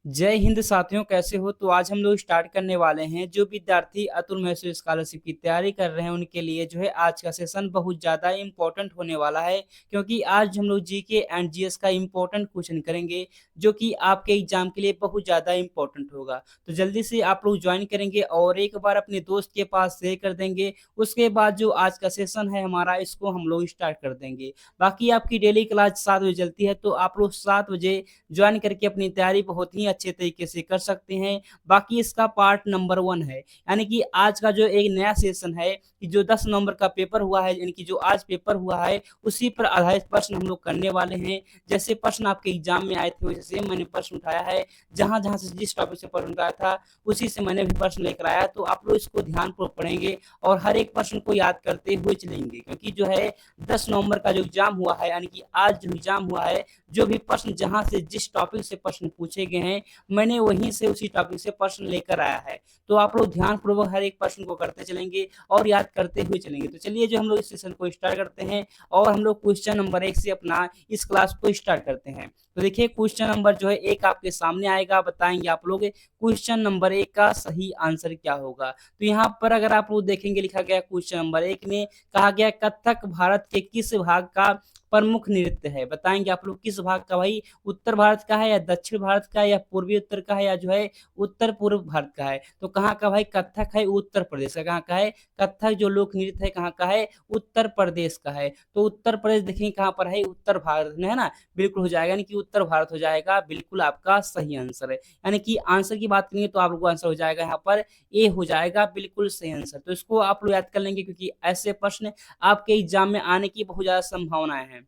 जय हिंद साथियों, कैसे हो? तो आज हम लोग स्टार्ट करने वाले हैं। जो विद्यार्थी अतुल महसूर स्कॉलरशिप की तैयारी कर रहे हैं उनके लिए जो है आज का सेशन बहुत ज़्यादा इम्पोर्टेंट होने वाला है, क्योंकि आज हम लोग जीके एंड जीएस का इम्पोर्टेंट क्वेश्चन करेंगे जो कि आपके एग्जाम के लिए बहुत ज़्यादा इम्पोर्टेंट होगा। तो जल्दी से आप लोग ज्वाइन करेंगे और एक बार अपने दोस्त के पास शेयर कर देंगे। उसके बाद जो आज का सेशन है हमारा, इसको हम लोग स्टार्ट कर देंगे। बाकी आपकी डेली क्लास 7 बजे चलती है, तो आप लोग 7 बजे ज्वाइन करके अपनी तैयारी बहुत ही अच्छे तरीके से कर सकते हैं। बाकी इसका पार्ट नंबर 1 है, यानी कि आज का जो एक नया सेशन है कि जो 10 नवंबर का पेपर हुआ है, यानी कि जो आज पेपर हुआ है उसी पर आधारित प्रश्न हम लोग करने वाले हैं। जैसे प्रश्न आपके एग्जाम में आए थे वैसे सेम मैंने प्रश्न उठाया है। जहाँ जहाँ से जिस टॉपिक से प्रश्न उठाया था उसी से मैंने भी प्रश्न लेकर आया। तो आप लोग इसको ध्यानपूर्वक पढ़ेंगे और हर एक प्रश्न को याद करते हुए चलेंगे, क्योंकि जो है 10 नवंबर का जो एग्जाम हुआ है, यानी कि आज जो एग्जाम हुआ है, जो भी प्रश्न जहाँ से जिस टॉपिक से प्रश्न पूछे गए हैं मैंने वहीं से उसी टॉपिक से प्रश्न लेकर आया है। तो आप लोग ध्यानपूर्वक हर एक प्रश्न को करते चलेंगे और याद करते हुए चलेंगे। तो चलिए जो हम लोग इस सेशन को स्टार्ट करते हैं और हम लोग क्वेश्चन नंबर 1 से अपना इस क्लास को स्टार्ट करते हैं। तो देखिए क्वेश्चन नंबर जो है 1 आपके सामने आएगा, बताएंगे आप लोग क्वेश्चन नंबर 1 का सही आंसर क्या होगा। तो यहाँ पर अगर आप लोग देखेंगे, लिखा गया क्वेश्चन नंबर 1 में कहा गया कथक भारत के किस भाग का प्रमुख नृत्य है। बताएंगे आप लोग किस भाग का भाई, उत्तर भारत का है या दक्षिण भारत का है या पूर्वी उत्तर का है या जो है उत्तर पूर्व भारत का है। तो कहाँ का भाई कथक है, उत्तर प्रदेश का। कहाँ का है कथक जो लोक नृत्य है, कहाँ का है, उत्तर प्रदेश का है। तो उत्तर प्रदेश देखेंगे कहाँ पर है, उत्तर भारत में है ना, बिल्कुल हो जाएगा, यानी कि उत्तर भारत हो जाएगा बिल्कुल आपका सही आंसर है। यानी कि आंसर की बात करेंगे तो आप लोग को आंसर हो जाएगा यहाँ पर ए हो जाएगा बिल्कुल सही आंसर। तो इसको आप लोग याद कर लेंगे, क्योंकि ऐसे प्रश्न आपके एग्जाम में आने की बहुत ज्यादा संभावनाएं हैं।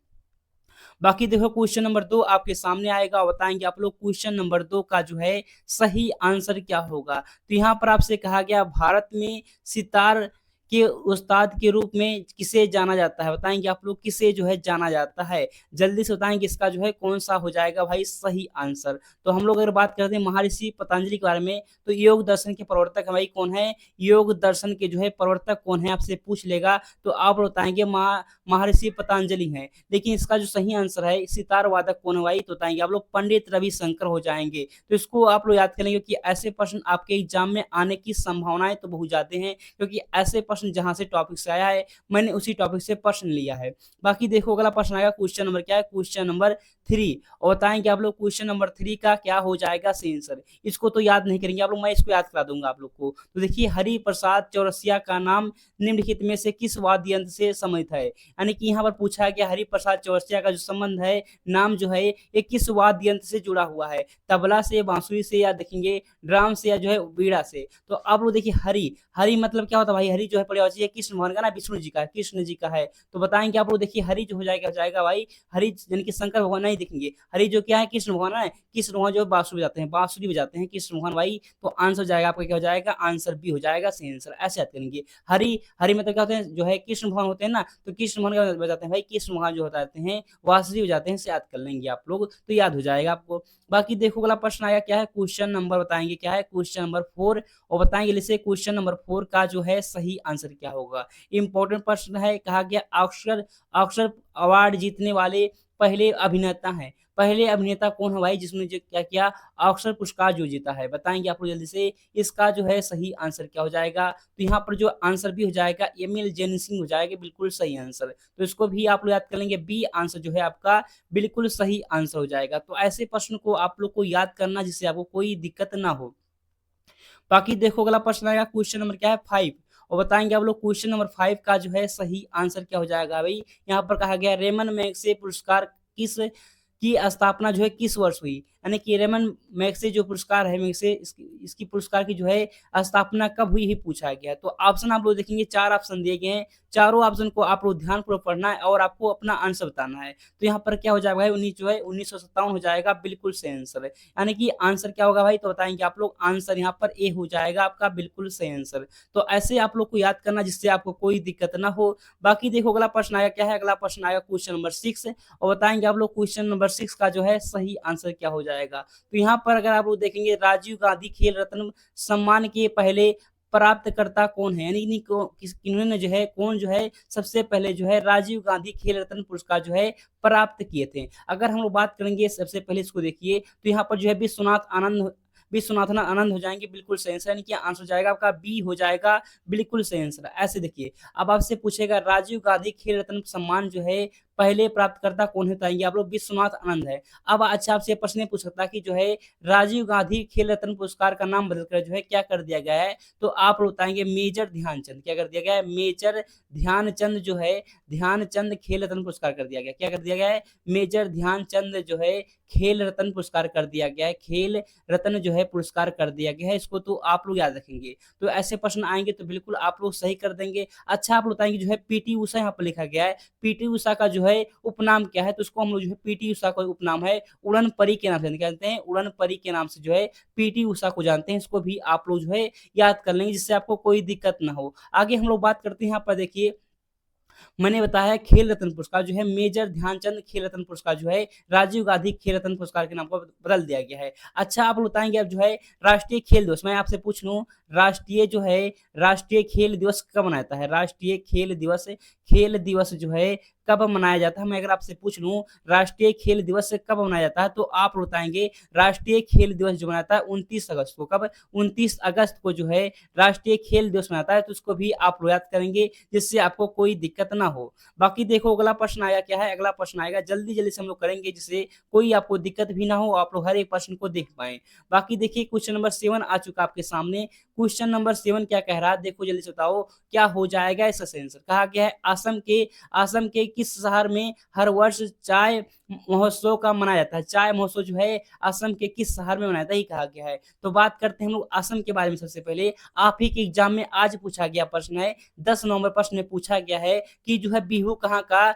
बाकी देखो क्वेश्चन नंबर 2 आपके सामने आएगा, बताएंगे आप लोग क्वेश्चन नंबर 2 का जो है सही आंसर क्या होगा। तो यहाँ पर आपसे कहा गया भारत में सितार के उस्ताद के रूप में किसे जाना जाता है। बताएंगे आप लोग किसे जो है जाना जाता है। जल्दी से बताएंगे इसका जो है कौन सा हो जाएगा भाई सही आंसर। तो हम लोग अगर बात करते हैं महर्षि पतंजलि के बारे में, तो योग दर्शन के प्रवर्तक भाई कौन है, योग दर्शन के जो है प्रवर्तक कौन है आपसे पूछ लेगा तो आप बताएंगे महर्षि पतंजलि हैं। लेकिन इसका जो सही आंसर है सितार वादक कौन है भाई, तो बताएंगे आप लोग पंडित रविशंकर हो जाएंगे। तो इसको आप लोग याद करेंगे कि ऐसे प्रश्न आपके एग्जाम में आने की संभावनाएं तो बहुत ज्यादा हैं, क्योंकि ऐसे प्रश्न जहां से टॉपिक से आया है मैंने उसी टॉपिक से प्रश्न लिया है। बाकी देखो अगला प्रश्न आएगा, क्वेश्चन नंबर क्या है, क्वेश्चन नंबर 3। और बताएंगे आप लोग क्वेश्चन नंबर 3 का क्या हो जाएगा सही आंसर। इसको तो याद नहीं करेंगे आप लोग, मैं इसको याद करा दूंगा आप लोग को। तो देखिए हरि प्रसाद चौरसिया का नाम निम्नलिखित में से किस वाद्य यंत्र से संबंधित है। यानी कि यहाँ पर पूछा गया हरि प्रसाद चौरसिया का जो संबंध है, नाम जो है ये किस वाद्य यंत्र से जुड़ा हुआ है, तबला से, बांसुरी से, या देखेंगे ड्राम से, या जो है बीड़ा से। तो आप लोग देखिए हरि, हरि मतलब क्या होता है भाई, हरि जो है पर्यायवाची है कृष्ण भगवान का ना, विष्णु जी का, कृष्ण जी का है। तो बताएंगे आप लोग देखिए हरि जो हो जाएगा भाई, हरि यानी कि शंकर भगवान नहीं देखेंगे, हरि जो क्या है कृष्ण भगवान है, कृष्ण भगवान जो बांसुरी बजाते हैं, बांसुरी बजाते हैं कृष्ण भगवान भाई। तो आंसर जाएगा आपका क्या हो जाएगा, आंसर बी हो जाएगा सही आंसर। ऐसे याद करेंगे हरि, हरि मतलब क्या होते हैं, जो है कृष्ण भगवान होते हैं ना, तो कृष्ण भगवान क्या बजाते हैं भाई, कृष्ण भगवान जो होते हैं बांसुरी बजाते हैं, से याद कर लेंगे आप लोग तो याद हो जाएगा आपको। बाकी देखो अगला प्रश्न आया क्या है, क्वेश्चन नंबर बताएंगे क्या है, क्वेश्चन नंबर 4। और बताएंगे जैसे क्वेश्चन नंबर 4 का जो है सही आंसर क्या होगा। इंपॉर्टेंट प्रश्न है, कहा गया ऑस्कर ऑस्कर अवार्ड जीतने वाले पहले अभिनेता हैं। पहले अभिनेता कौन है भाई जिसने जो क्या किया, ऑस्कर पुरस्कार जो जीता है। बताएंगे आप लोग जल्दी से इसका जो है सही आंसर क्या हो जाएगा। तो यहाँ पर जो आंसर भी हो जाएगा एमिल जेनिसिंग हो जाएगा बिल्कुल सही आंसर। तो इसको भी आप लोग याद कर लेंगे, बी आंसर जो है आपका बिल्कुल सही आंसर हो जाएगा। तो ऐसे प्रश्न को आप लोग को याद करना जिससे आपको कोई दिक्कत ना हो। बाकी देखो अगला प्रश्न आएगा, क्वेश्चन नंबर क्या है 5। और बताएंगे आप लोग क्वेश्चन नंबर 5 का जो है सही आंसर क्या हो जाएगा भाई। यहाँ पर कहा गया रेमन मैग्सेसे पुरस्कार किस की स्थापना जो है किस वर्ष हुई। यानी कि रेमन मैग्सेसे जो पुरस्कार है, मैग्सेसे इसकी पुरस्कार की जो है स्थापना कब हुई ही पूछा गया है। तो ऑप्शन आप लोग देखेंगे, 4 ऑप्शन दिए गए हैं, चारों ऑप्शन को आप लोग ध्यानपूर्वक पढ़ना है और आपको अपना आंसर बताना है। तो यहाँ पर क्या हो जाएगा भाई, 19 जो है 1957 हो जाएगा बिल्कुल सही आंसर है। यानी कि आंसर क्या होगा भाई, तो बताएंगे आप लोग आंसर यहाँ पर ए हो जाएगा आपका बिल्कुल सही आंसर। तो ऐसे आप लोग को याद करना जिससे आपको कोई दिक्कत ना हो। बाकी देखो अगला प्रश्न आया क्या है, अगला प्रश्न आया क्वेश्चन नंबर 6। और बताएंगे आप लोग क्वेश्चन नंबर 6 का जो है सही आंसर क्या हो जाएगा। तो यहाँ पर अगर आप लोग देखेंगे राजीव गांधी खेल रत्न सम्मान के पहले प्राप्तकर्ता कौन है, यानी कि किन्होंने जो है कौन जो है सबसे पहले जो है राजीव गांधी खेल रत्न पुरस्कार जो है प्राप्त किए थे। अगर हम लोग बात करेंगे सबसे पहले इसको देखिए तो यहाँ पर जो है विश्वनाथन आनंद हो जाएंगे, बिल्कुल सही आंसर, यानी कि आंसर हो जाएगा आपका बी हो जाएगा, बिल्कुल सही आंसर। ऐसे देखिए अब आपसे पूछेगा राजीव गांधी खेल रत्न सम्मान जो है पहले प्राप्तकर्ता कौन है, बताएंगे आप लोग विश्वनाथ आनंद है। अब अच्छा आपसे प्रश्न पूछ सकता है कि जो है राजीव गांधी खेल रत्न पुरस्कार का नाम बदलकर जो है क्या कर दिया गया है, तो आप लोग बताएंगे मेजर ध्यानचंद। क्या कर दिया गया है, मेजर ध्यानचंद जो है ध्यानचंद खेल रत्न पुरस्कार कर दिया गया। क्या कर दिया गया है, मेजर ध्यानचंद जो है खेल रत्न पुरस्कार कर दिया गया है, खेल रत्न जो है पुरस्कार कर दिया गया है। इसको तो आप लोग याद रखेंगे। तो ऐसे प्रश्न आएंगे तो बिल्कुल आप लोग सही कर देंगे। अच्छा आप बताएंगे जो है पीटी उषा यहाँ पर लिखा गया है, पीटी उषा का जो है उपनाम क्या है, तो उसको हम लोग जो है पीटी उषा का उपनाम है उड़न परी के नाम से जानते हैं, उड़न परी के नाम से जो है पीटी उषा को जानते हैं। इसको भी आप लोग जो है याद कर लेंगे जिससे आपको कोई दिक्कत ना हो। आगे हम लोग बात करते हैं, यहाँ पर देखिए मैंने बताया खेल रत्न पुरस्कार जो है मेजर ध्यानचंद खेल रत्न पुरस्कार जो है राजीव गांधी खेल रत्न पुरस्कार के नाम को बदल दिया गया है। अच्छा आप बताएंगे अब जो है राष्ट्रीय खेल दिवस, मैं आपसे पूछ लूं राष्ट्रीय जो है राष्ट्रीय खेल दिवस कब मनाया जाता है, राष्ट्रीय खेल दिवस जो है कब मनाया जाता है। मैं अगर आपसे पूछ लूं राष्ट्रीय खेल दिवस कब मनाया जाता है, तो आप बताएंगे राष्ट्रीय खेल दिवस जो मनाता है 29 अगस्त को। कब, 29 अगस्त को जो है राष्ट्रीय खेल दिवस मनाता है। तो उसको भी आप लोग याद करेंगे जिससे आपको कोई दिक्कत ना हो। बाकी देखो अगला प्रश्न आया क्या है, अगला प्रश्न आएगा जल्दी जल्दी से हम लोग करेंगे जिससे कोई आपको दिक्कत भी ना हो, आप लोग हर एक प्रश्न को देख पाए। बाकी देखिए क्वेश्चन नंबर 7 आ चुका आपके सामने। क्वेश्चन नंबर 7 क्या कह रहा है, देखो जल्दी से बताओ क्या हो जाएगा इसका आंसर। कहा गया है असम के किस शहर में हर वर्ष चाय महोत्सव का मनाया जाता है। चाय महोत्सव जो है असम के किस शहर में मनाया जाता है, ये कहा गया है। तो बात करते हैं हम लोग असम के बारे में। सबसे पहले आप ही के एग्जाम में आज पूछा गया प्रश्न है, 10 नवंबर प्रश्न में पूछा गया है कि जो है बिहू कहाँ का,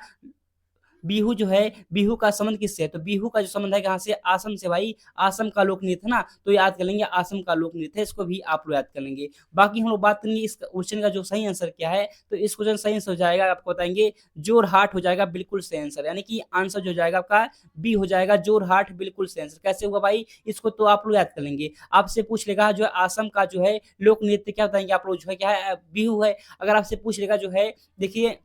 बिहू जो है बिहू का संबंध किससे है, तो बिहू का जो संबंध है कहां से, आसम से भाई। आसम का लोक नृत्य है ना, तो याद कर लेंगे आसम का लोक नृत्य है, इसको भी आप लोग याद कर लेंगे। बाकी हम लोग बात करेंगे इस क्वेश्चन का जो सही आंसर क्या है, तो इस क्वेश्चन सही आंसर हो जाएगा आपको बताएंगे जोरहाट हो जाएगा, बिल्कुल सही आंसर, यानी कि आंसर जो जाएगा आपका बी हो जाएगा जोरहाट, बिल्कुल सही आंसर। कैसे हुआ भाई, इसको तो आप लोग याद कर लेंगे। आपसे पूछ लेगा जो है आसम का जो है लोक नृत्य क्या बताएंगे आप लोग, जो है क्या है, बिहू है। अगर आपसे पूछ लेगा जो है देखिए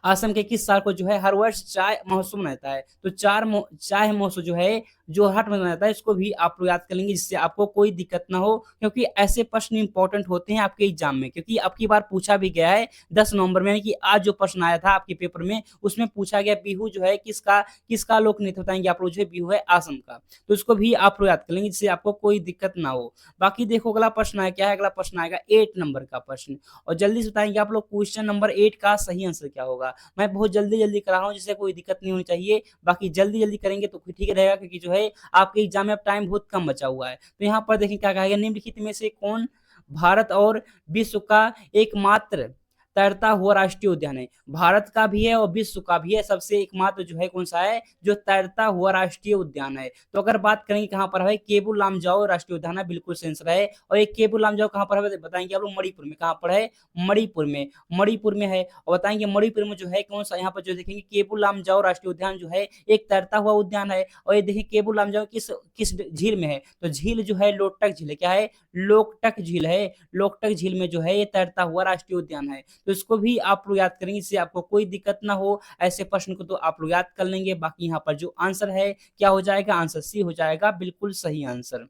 असम के किस साल को जो है हर वर्ष चाय महोत्सव मनाता है, तो चाय महोत्सव जो है जोरहाट में मनाता है। इसको भी आप लोग याद कर लेंगे जिससे आपको कोई दिक्कत ना हो, क्योंकि ऐसे प्रश्न इंपॉर्टेंट होते हैं आपके एग्जाम में, क्योंकि अब की बार पूछा भी गया है 10 नवंबर में, यानी कि आज जो प्रश्न आया था आपके पेपर में उसमें पूछा गया बिहू जो है किसका लोक नृत्य बताएंगे आप लोग, जो है बिहू है असम का। तो इसको भी आप लोग याद कर लेंगे जिससे आपको कोई दिक्कत ना हो। बाकी देखो अगला प्रश्न आया क्या है, अगला प्रश्न आएगा 8 नंबर का प्रश्न, और जल्दी से बताएंगे आप लोग क्वेश्चन नंबर 8 का सही आंसर क्या होगा। मैं बहुत जल्दी जल्दी करा रहा हूँ जिससे कोई दिक्कत नहीं होनी चाहिए। बाकी जल्दी जल्दी करेंगे तो ठीक रहेगा, क्योंकि जो है आपके एग्जाम में अब टाइम बहुत कम बचा हुआ है। तो यहाँ पर देखिए क्या कहा गया, निम्नलिखित में से कौन भारत और विश्व का एकमात्र तैरता हुआ राष्ट्रीय उद्यान है। भारत का भी है और विश्व का भी है, सबसे एकमात्र जो है कौन सा है, जो तैरता हुआ राष्ट्रीय उद्यान है। तो अगर बात करेंगे कहां पर है, केबुल लामजाओ राष्ट्रीय उद्यान है, बिल्कुल सही आंसर है। और एक केबुल लामजाओ कहां पर है बताएंगे आप लोग, मणिपुर में। कहां पर है, मणिपुर में है। और बताएंगे मणिपुर में जो है कौन सा, यहाँ पर जो देखेंगे केबुल लामजाओ राष्ट्रीय उद्यान जो है एक तैरता हुआ उद्यान है। और ये देखिए केबुल लामजाओ किस किस झील में है, तो झील जो है लोकटक झील है। क्या है, लोकटक झील है। लोकटक झील में जो है ये तैरता हुआ राष्ट्रीय उद्यान है। तो इसको भी आप लोग याद करेंगे इससे आपको कोई दिक्कत ना हो। ऐसे प्रश्न को तो आप लोग याद कर लेंगे। बाकी यहाँ पर जो आंसर है क्या हो जाएगा, आंसर सी हो जाएगा, बिल्कुल सही आंसर।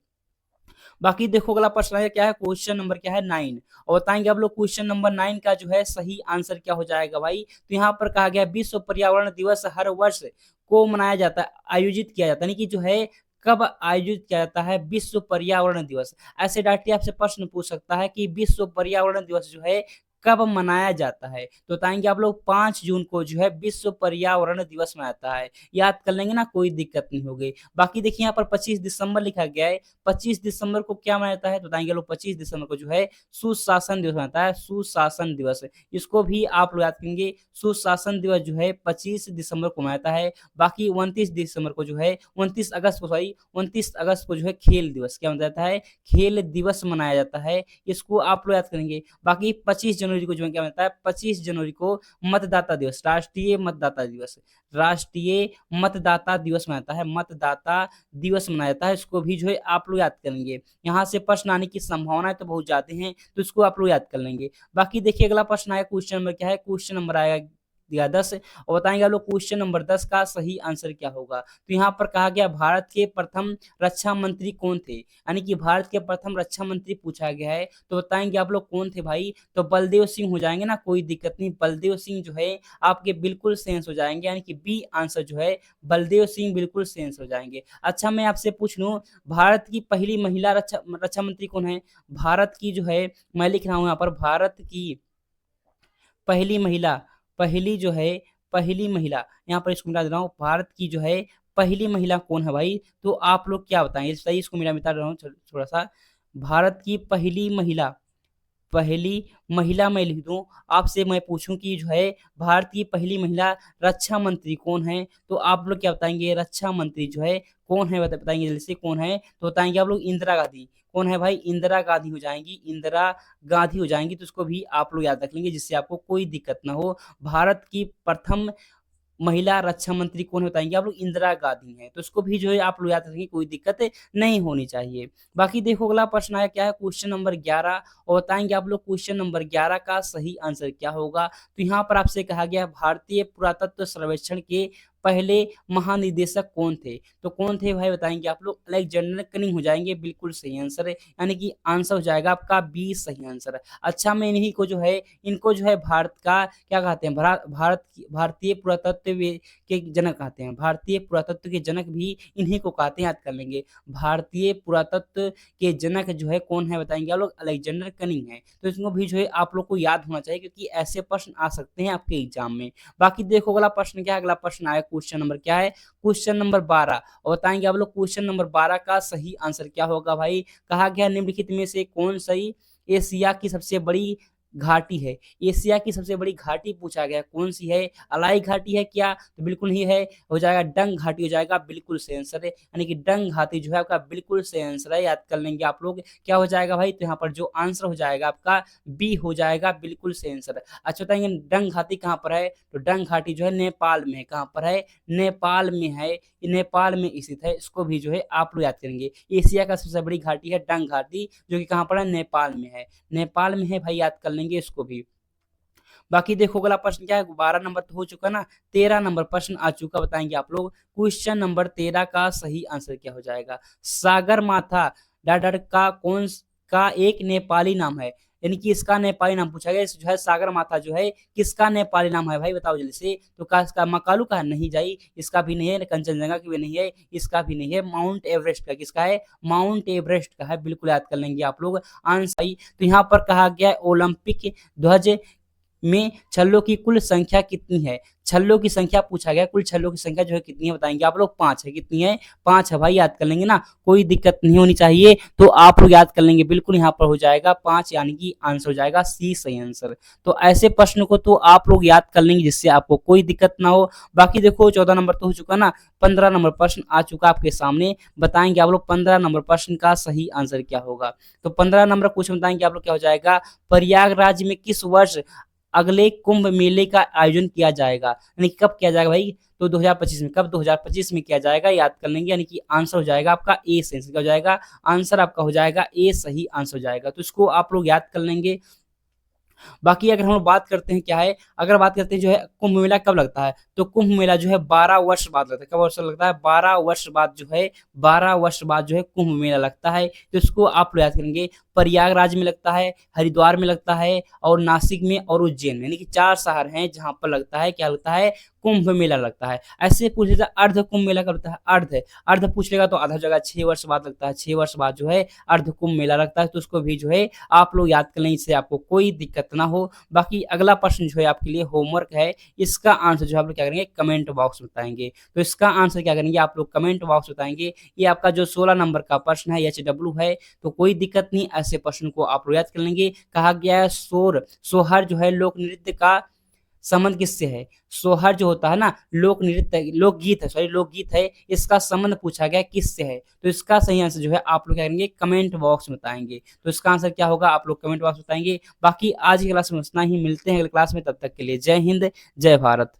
बाकी देखो अगला प्रश्न है क्या है, क्वेश्चन नंबर क्या है 9, और बताएंगे आप लोग क्वेश्चन नंबर 9 का जो है सही आंसर क्या हो जाएगा भाई। तो यहाँ पर कहा गया विश्व पर्यावरण दिवस हर वर्ष को मनाया जाता है, आयोजित किया जाता है, यानी कि जो है कब आयोजित किया जाता है, विश्व पर्यावरण दिवस। ऐसे डायरेक्टली आपसे प्रश्न पूछ सकता है कि विश्व पर्यावरण दिवस जो है कब मनाया जाता है, तो बताएंगे आप लोग 5 जून को जो है विश्व पर्यावरण दिवस मनाता है। याद कर लेंगे ना, कोई दिक्कत नहीं होगी। बाकी देखिए यहाँ पर 25 दिसंबर लिखा गया है, 25 दिसंबर को क्या मनाता है, तो बताएंगे लोग 25 दिसंबर को जो है सुशासन दिवस मनाता है, सुशासन दिवस। इसको भी आप लोग याद करेंगे, सुशासन दिवस जो है 25 दिसंबर को मनाता है। बाकी 29 दिसंबर को जो है 29 अगस्त को सॉरी 29 अगस्त को जो है खेल दिवस क्या मनाया जाता है, खेल दिवस मनाया जाता है। इसको आप लोग याद करेंगे। बाकी 25 जनवरी जनवरी को जो है क्या बनता है, 25 जनवरी को मतदाता दिवस, राष्ट्रीय मतदाता दिवस, राष्ट्रीय मतदाता दिवस मनाता है, मतदाता दिवस मनाया जाता है। इसको भी जो है आप लोग याद करेंगे। यहाँ से प्रश्न आने की संभावनाएं तो बहुत ज्यादा हैं, तो इसको आप लोग याद कर लेंगे। बाकी देखिए अगला प्रश्न आएगा, क्वेश्चन नंबर क्या है, क्वेश्चन नंबर आएगा दिया 10 और बताएंगे आप लोग क्वेश्चन नंबर 10 का सही आंसर क्या होगा। तो यहाँ पर कहा गया भारत के प्रथम रक्षा मंत्री कौन थे, यानी कि भारत के प्रथम रक्षा मंत्री पूछा गया है, तो बताएंगे आप लोग कौन थे भाई, तो बलदेव सिंह हो जाएंगे ना, कोई दिक्कत नहीं, बलदेव सिंह जो है आपके बिल्कुल सेंस हो जाएंगे, यानी कि बी आंसर जो है बलदेव सिंह बिल्कुल सेंस हो जाएंगे। अच्छा मैं आपसे पूछ लूं, भारत की पहली महिला रक्षा रक्षा मंत्री कौन है, भारत की जो है, मैं लिख रहा हूं यहाँ पर, भारत की पहली महिला, पहली जो है, पहली महिला, यहाँ पर इसको मिटा दे रहा हूँ, भारत की जो है पहली महिला कौन है भाई, तो आप लोग क्या बताएंगे, सही इसको मिटा रहा हूँ थोड़ा सा, भारत की पहली महिला, पहली महिला मैं लिख दूं, आपसे मैं पूछूं कि जो है भारत की पहली महिला रक्षा मंत्री कौन है, तो आप लोग क्या बताएंगे, रक्षा मंत्री जो है कौन है, बताएंगे जल्दी से कौन है, तो बताएंगे आप लोग इंदिरा गांधी, कौन है भाई, इंदिरा गांधी हो जाएंगी, इंदिरा गांधी हो जाएंगी। तो इसको भी आप लोग याद रख लेंगे जिससे आपको कोई दिक्कत ना हो। भारत की प्रथम महिला रक्षा मंत्री कौन है बताएंगे आप लोग, इंदिरा गांधी हैं, तो इसको भी जो है आप लोग याद रखेंगे, कोई दिक्कत नहीं होनी चाहिए। बाकी देखो अगला प्रश्न आया क्या है, क्वेश्चन नंबर 11 और बताएंगे आप लोग क्वेश्चन नंबर 11 का सही आंसर क्या होगा। तो यहाँ पर आपसे कहा गया भारतीय पुरातत्व सर्वेक्षण के पहले महानिदेशक कौन थे, तो कौन थे भाई बताएंगे आप लोग, अलेक्जेंडर कनिंग हो जाएंगे, बिल्कुल सही आंसर है, यानी कि आंसर हो जाएगा आपका बी सही आंसर है। अच्छा मैं इन्हीं को जो है, इनको जो है भारत का क्या कहते हैं, भारतीय पुरातत्व के जनक कहते हैं, भारतीय पुरातत्व के जनक भी इन्हीं को कहते हैं, याद कर लेंगे। भारतीय पुरातत्व के जनक जो है कौन है बताएंगे आप लोग, अलेक्जेंडर कनिंग है। तो इसको भी जो है आप लोग को याद होना चाहिए, क्योंकि ऐसे प्रश्न आ सकते हैं आपके एग्जाम में। बाकी देखो अगला प्रश्न क्या है, अगला प्रश्न आया क्वेश्चन नंबर क्या है, क्वेश्चन नंबर 12 और बताएंगे आप लोग क्वेश्चन नंबर 12 का सही आंसर क्या होगा भाई। कहा गया निम्नलिखित में से कौन सी एशिया की सबसे बड़ी घाटी है, एशिया की सबसे बड़ी घाटी पूछा गया, कौन सी है, अलाई घाटी है क्या, तो बिल्कुल नहीं है, हो जाएगा डंग घाटी हो जाएगा, बिल्कुल सही आंसर है, यानी कि डंग घाटी जो है आपका बिल्कुल सही आंसर है, याद कर लेंगे आप लोग। क्या हो जाएगा भाई, तो यहाँ पर जो आंसर हो जाएगा आपका बी हो जाएगा, बिल्कुल सही आंसर है। अच्छा बताएंगे डंग घाटी कहाँ पर है, तो डंग घाटी जो है नेपाल में है, कहाँ पर है, नेपाल में है, नेपाल में स्थित है, इसको भी जो है आप लोग याद करेंगे। एशिया का सबसे बड़ी घाटी है डंग घाटी, जो कि कहाँ पर है, नेपाल में है, नेपाल में है भाई, याद कर लेंगे इसको भी। बाकी देखो अगला प्रश्न क्या है, 12 नंबर तो हो चुका ना, 13 नंबर प्रश्न आ चुका, बताएंगे आप लोग क्वेश्चन नंबर 13 का सही आंसर क्या हो जाएगा। सागर माथा डाडर का कौन का एक नेपाली नाम है, यानी कि इसका नेपाली नाम पूछा गया, जो है सागर माथा जो है किसका नेपाली नाम है भाई, बताओ जल्दी से। तो का इसका मकालू का नहीं जाई, इसका भी नहीं है, कंचनजंगा की भी नहीं है, इसका भी नहीं है, माउंट एवरेस्ट का, किसका है, माउंट एवरेस्ट का है, बिल्कुल याद कर लेंगे आप लोग आंसर। तो यहाँ पर कहा गया ओलंपिक ध्वज में छल्लों की कुल संख्या कितनी है, छल्लों की संख्या पूछा गया, कुल छल्लों की संख्या जो है कितनी है बताएंगे आप लोग, 5 है, कितनी है, 5 है भाई, याद कर लेंगे ना, कोई दिक्कत नहीं होनी चाहिए, तो आप लोग याद कर लेंगे, बिल्कुल यहाँ पर हो जाएगा 5, यानी कि आंसर हो जाएगा सी सही आंसर। तो ऐसे प्रश्न को तो आप लोग याद कर लेंगे जिससे आपको कोई दिक्कत ना हो। बाकी देखो 14 नंबर तो हो चुका ना, 15 नंबर प्रश्न आ चुका आपके सामने, बताएंगे आप लोग 15 नंबर प्रश्न का सही आंसर क्या होगा। तो 15 नंबर क्वेश्चन बताएंगे आप लोग क्या हो जाएगा, प्रयागराज में किस वर्ष अगले कुंभ मेले का आयोजन किया जाएगा, यानी कब किया जाएगा भाई, तो 2025 में, कब 2025 में किया जाएगा, याद कर लेंगे, यानी कि आंसर हो जाएगा आपका ए सही, क्या हो जाएगा, आंसर आपका हो जाएगा ए सही आंसर हो जाएगा, तो इसको आप लोग याद कर लेंगे। बाकी अगर हम लोग बात करते हैं क्या है, अगर बात करते हैं जो है कुंभ मेला कब लगता है, तो कुंभ मेला जो है 12 वर्ष बाद लगता है, कब वर्ष लगता है, 12 वर्ष बाद जो है, 12 वर्ष बाद जो है कुंभ मेला लगता है, तो इसको आप लोग याद करेंगे। प्रयागराज में लगता है, हरिद्वार में लगता है, और नासिक में और उज्जैन में, यानी कि 4 शहर हैं जहां पर लगता है, क्या लगता है, कुंभ मेला लगता है। ऐसे पूछ लेता है अर्ध कुंभ मेला कब लगता है, अर्ध पूछ लेगा तो आधा जगह 6 वर्ष बाद लगता है, 6 वर्ष बाद जो है अर्ध कुंभ मेला लगता है, तो उसको भी जो है आप लोग याद कर लें, इससे आपको कोई दिक्कत ना हो। बाकी अगला प्रश्न जो है आपके लिए होमवर्क है, इसका आंसर जो आप लोग क्या करेंगे, कमेंट बॉक्स में बताएंगे। तो इसका आंसर क्या करेंगे आप लोग, कमेंट बॉक्स बताएंगे। ये आपका जो 16 नंबर का प्रश्न है HW है, तो कोई दिक्कत नहीं, ऐसे प्रश्न को आप लोग याद कर लेंगे। कहा गया है सोहर जो है लोक नृत्य का संबंध किससे है? सोहर जो होता है ना, लोकगीत है, सॉरी लोकगीत है, इसका संबंध पूछा गया है किससे है? तो इसका सही आंसर जो है आप लोग क्या करेंगे कमेंट बॉक्स में बताएँगे। तो इसका आंसर क्या होगा आप लोग कमेंट बॉक्स में बताएँगे। बाकी आज की क्लास में इतना ही, मिलते हैं अगली क्लास में, तब तक के लिए जय हिंद, जय भारत।